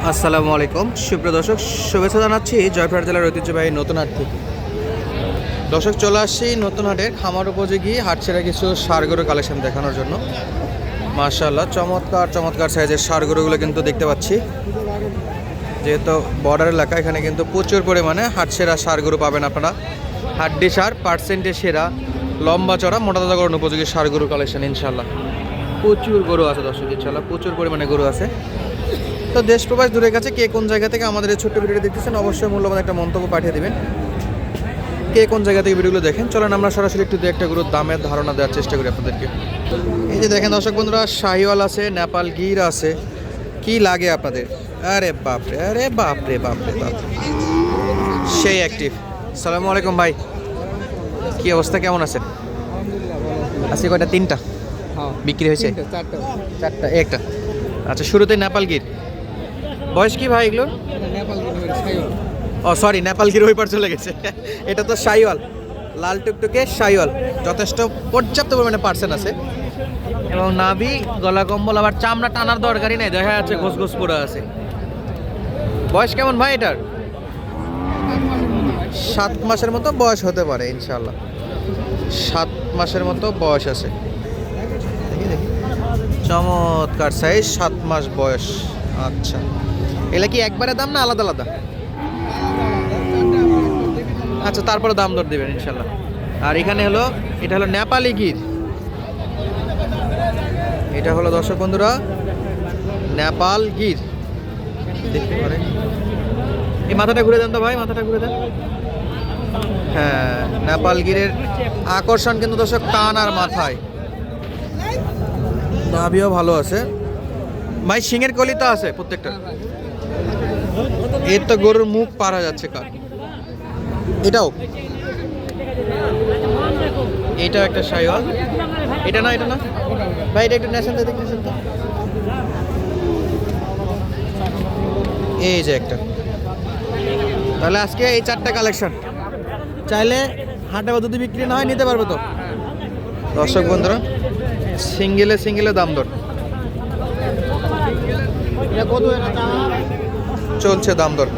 আসসালামু আলাইকুম সুপ্রিয় দর্শক, শুভেচ্ছা জানাচ্ছি জয়পুরহাট জেলার ঐতিহ্যবাহী নতুন হাট থেকে। দর্শক, চলে আসছি নতুন হাটের খামার উপযোগী হাটছেড়া কিছু ষাঁড় গরুর কালেকশন দেখানোর জন্য। মাশাআল্লাহ, চমৎকার চমৎকার সাইজের ষাঁড় গরুগুলো কিন্তু দেখতে পাচ্ছি। যেহেতু বর্ডার এলাকা, এখানে কিন্তু প্রচুর পরিমাণে হাটছেড়া ষাঁড় গরু পাবেন আপনারা। হাড্ডি ষাঁড়, পার্সেন্টে সেরা, লম্বা চড়া, মোটা তাজাকরণ উপযোগী ষাঁড় গরুর কালেকশন ইনশাল্লাহ। প্রচুর গরু আছে দর্শক, ইনশাল্লাহ প্রচুর পরিমাণে গরু আছে। তো দেশ প্রবাস দূরের কাছে কে কোন জায়গা থেকে আমাদের এই ছোট্ট ভিডিওটি দেখতেছেন, অবশ্যই মূল্যবান একটা মন্তব্য পাঠিয়ে দেবেন। কে কোন জায়গা থেকে ভিডিওগুলো দেখেন, চলেন আমরা সরাসরি একটু একটা গরুর দামের ধারণা দেওয়ার চেষ্টা করি আপনাদেরকে। এই যে দেখেন দর্শক বন্ধুরা, শাহিওয়াল আছে, নেপাল গির আছে। কি লাগে আপনাদের? আরে বাপরে, আরে বাপরে বাপরে বাপ, সেই অ্যাক্টিভ। সালামু আলাইকুম ভাই, কি অবস্থা, কেমন আছেন? আজকে কয়টা? তিনটা বিক্রি হয়েছে? চারটা, একটা। আচ্ছা, শুরুতে নেপাল গির। বয়স কি ভাই এগুলোর? ও সরি, নেপাল গির ওই পার চলে গেছে। এটা তো শাহিওয়াল, লাল টুকটুকে শাহিওয়াল। যথেষ্ট পর্যাপ্ত পরিমাণে পার্সেন্ট আছে এবং নাভি, গলা কম্বল, আবার চামড়া টানার দরকারই নেই, দেখা যাচ্ছে ঘোষ ঘোষ পড়ে আছে। বয়স কেমন ভাই এটার? 7 মাসের মতো বয়স হতে পারে ইনশাল্লাহ। 7 মাসের মতো বয়স আছে। চমৎকার সাইজ, 7 মাস বয়স। আচ্ছা, এগুলা কি একবারে দাম না আলাদা আলাদা? আচ্ছা, তারপরে দাম দর দেবেন ইনশাল্লাহ। আর এখানে হলো, এটা হলো নেপালি গির। এটা হলো দর্শক বন্ধুরা নেপাল গির, দেখতে পারেন। এই মাথাটা ঘুরে দেন তো ভাই, মাথাটা ঘুরে দেন। হ্যাঁ, নেপাল গিরের আকর্ষণ কিন্তু দর্শক কান আর মাথায়। নাভিও ভালো আছে ভাই, শিঙের কলিতা আছে প্রত্যেকটা। এর তো গরুর মুখ পার হয়ে যাচ্ছে কার। এটাও একটা শাহিওয়াল। এটা না, এটা না ভাই, এটা একটু নেশন তো দেখতেছেন তো। এই যে একটা। তাহলে আজকে এই 4টা কালেকশন, চাইলে হাটে বা যদি বিক্রি না হয় নিতে পারবে তো দর্শক বন্ধুরা। সিঙ্গেলে দাম দর চলছে, দাম দর।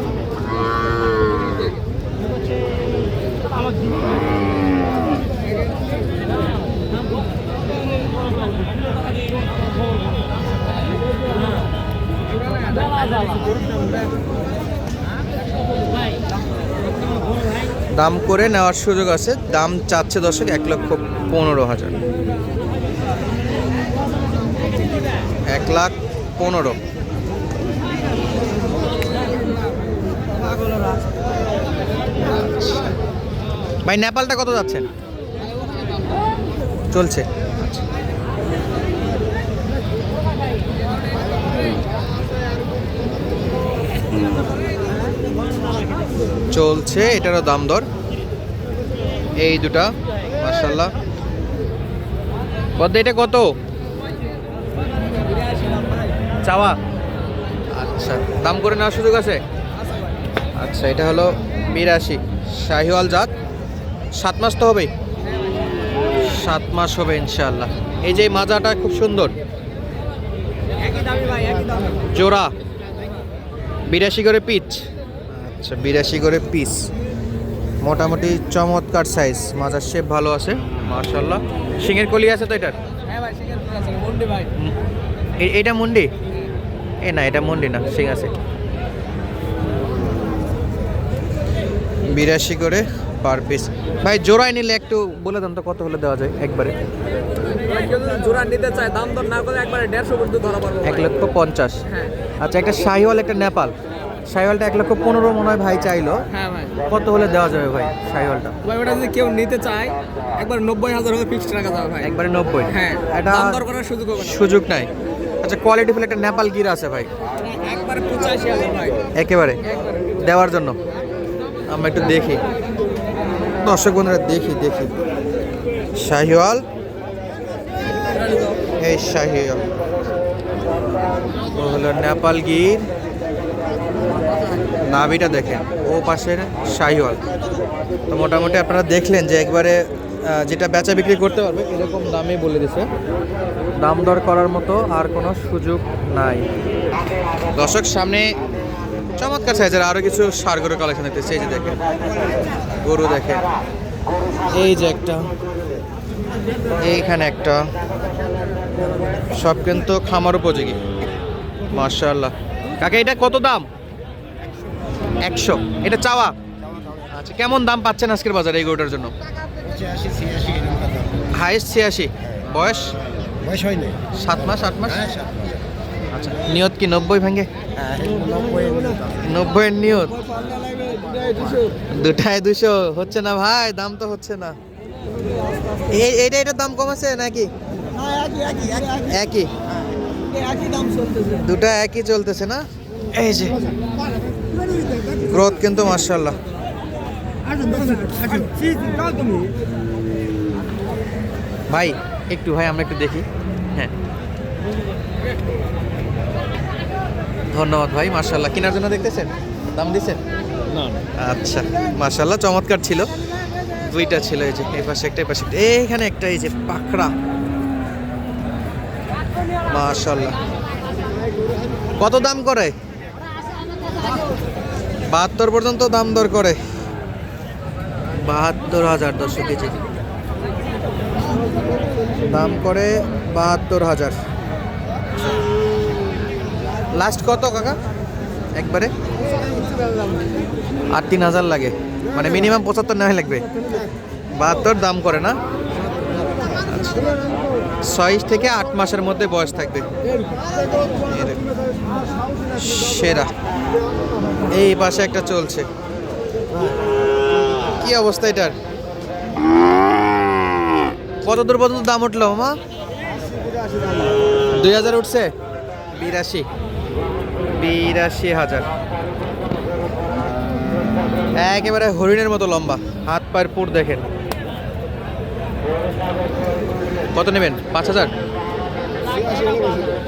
দাম করে নেওয়ার সুযোগ আছে। দাম চাচ্ছে দর্শক 1,15,000। 1,15,000। ভাই নেপালটা কত যাচ্ছেন? চলছে। চলছে, এটারও দাম দর। এই দুটা মাশাআল্লাহ। কত এটা, কত চাওয়া? আচ্ছা, দাম করে নেওয়ার সুযোগ আছে। আচ্ছা, এটা হলো 82 শাহিওয়াল জাত। 7 মাস তো হবেই, 7 মাস হবে ইনশাআল্লাহ। এই যে মাজাটা খুব সুন্দর, জোড়া 82 করে পিচ। আচ্ছা, 82 করে পিস, মোটামুটি চমৎকার সাইজ, মাজার শেপ ভালো আছে মাশাআল্লাহ। শিঙের কলি আছে তো এটার? এটা মুন্ডি? এ না, এটা মুন্ডি না, শিং আছে। 82 করে পার পিস। ভাই জোড়ায় নিলে একটু বলে দেন তো, কত হলে দেওয়া যায় একবারে? জোড়া নিতে চাই, দাম দর না করে একবারে 150 পর্যন্ত ধরা পারবো। 1,50,000। হ্যাঁ। আচ্ছা, একটা শাহিওয়াল, একটা নেপাল। শাহিওয়ালটা 1,15,000 মনে হয় ভাই চাইলো। হ্যাঁ ভাই, কত হলে দেওয়া যাবে ভাই শাহিওয়ালটা? ভাই ওটা যদি কেউ নিতে চায় একবার 90,000 হলে ফিক্সড রাখা যাবে ভাই। একবারে 90? হ্যাঁ, এটা দাম দর করার সুযোগ হবে না। সুযোগ নাই। আচ্ছা, কোয়ালিটি ফুল একটা নেপাল গির আছে ভাই, একবারে 85,000 ভাই, একেবারে দেওয়ার জন্য। আমরা একটু দেখি দর্শক বন্ধুরা, দেখি শাহিওয়াল। এই শাহিওয়াল ও হলো নেপাল গির। নাভিটা দেখেন, ও পাশের শাহিওয়াল। তো মোটামুটি আপনারা দেখলেন যে একবারে যেটা বেচা বিক্রি করতে পারবে এরকম দামে বলে দিছে। দাম দর করার মতো আর কোনো সুযোগ নাই। দর্শক, সামনে চমৎকার সাইজের আরো কিছু ষাঁড় গরুর কালেকশন দেখতেছি। এই যে দেখেন গরু দেখেন, এই যে একটা, এইখানে একটা, সব কিন্তু খামার উপযোগী। মাশাআল্লাহ। কাকা এটা কত দাম? 100। এটা চাওয়া? আচ্ছা, কেমন দাম পাচ্ছেন আজকের বাজারে এই গরুটার জন্য? 85-86 এরকম দাম। হাইস্ট 86। বয়স বয়স হয় নাই। 7 মাস 8 মাস? হ্যাঁ, 7 মাস। আচ্ছা, নিয়ত কি 90 ভাঙে? হ্যাঁ, 90 এর দাম। 90 এর নিয়ত? দুটায় 200 হচ্ছে না ভাই, দাম তো হচ্ছে না। এটার দাম কম আছে নাকি? একই? দুটা একই চলতেছে না? এই যে গ্রোথ কিন্তু মাশাআল্লাহ। ভাই একটু, ভাই আমরা একটু দেখি। হ্যাঁ, ধন্যবাদ ভাই, মাশাআল্লাহ। কেনার জন্য দেখতেছেন? দাম দিছেন? আচ্ছা, মাশাআল্লাহ, চমৎকার ছিল। দুইটা ছিল, এই যে এই পাশে একটা, এই পাশে একটা, এইখানে একটা, এই যে পাকড়া, মাশাআল্লাহ। কত দাম করে? 72 পর্যন্ত দাম দর করে। 72,000 দর্শক, কেজি দাম করে 72,000। লাস্ট কত কাকা একবারে? আর 3,000 লাগে, মানে মিনিমাম 75 নেওয়া লাগবে। 72 দাম করে না? 6 থেকে 8 মাসের মধ্যে বয়স থাকবে। সেরা। এই পাশে একটা চলছে, কি অবস্থা এটার? কত দূর পর্যন্ত দাম উঠলো মামা? 2,000 উঠছে? 82,000। একেবারে হরিণের মতো লম্বা, হাত পায়ের পুর দেখেন। কত নেবেন? 5,000?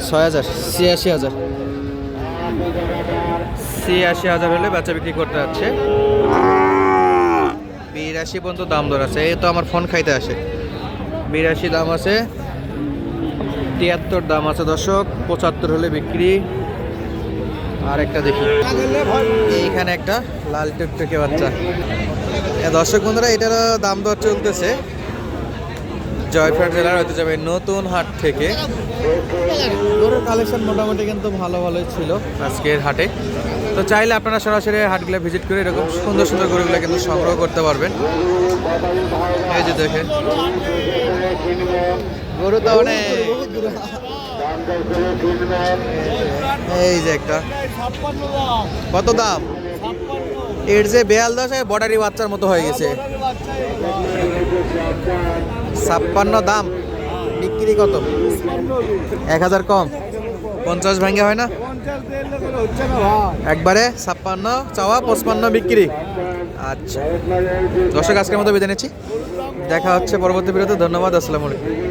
6,000? 86,000। 86,000 হলে বাচ্চা বিক্রি করতে যাচ্ছে। 82 পর্যন্ত দাম দর আছে। এই তো আমার ফোন খাইতে আসে। 82 দাম আছে, 73 দাম আছে দর্শক, 75 হলে বিক্রি। আর একটা দেখি, এইখানে একটা লাল টুকটুকে বাচ্চা। দর্শক বন্ধুরা, এটারও দাম দর চলতেছে জয়পুরহাট জেলার ঐতিহ্যবাহী নতুন হাট থেকে। গরুর কালেকশন মোটামুটি কিন্তু ভালো ভালোই ছিল আজকের হাটে। তো চাইলে আপনারা সরাসরি হাটগুলো ভিজিট করে এরকম সুন্দর সুন্দর গরুগুলো কিন্তু সংগ্রহ করতে পারবেন। এই যে দেখেন গরু তো অনেক। এই যে একটা, কত দাম? এর যে বেয়াল দশে বর্ডারি বাচ্চার মতো হয়ে গেছে। 56 দাম, বিক্রি কত? 1,000 কম? 50 ভাঙ্গে হয় না? একবারে 56 চাওয়া, 55 বিক্রি। আচ্ছা দর্শক, আজকের মতো বিদায় নিচ্ছি। দেখা হচ্ছে পরবর্তী ভিডিওতে। ধন্যবাদ, আসসালামু আলাইকুম।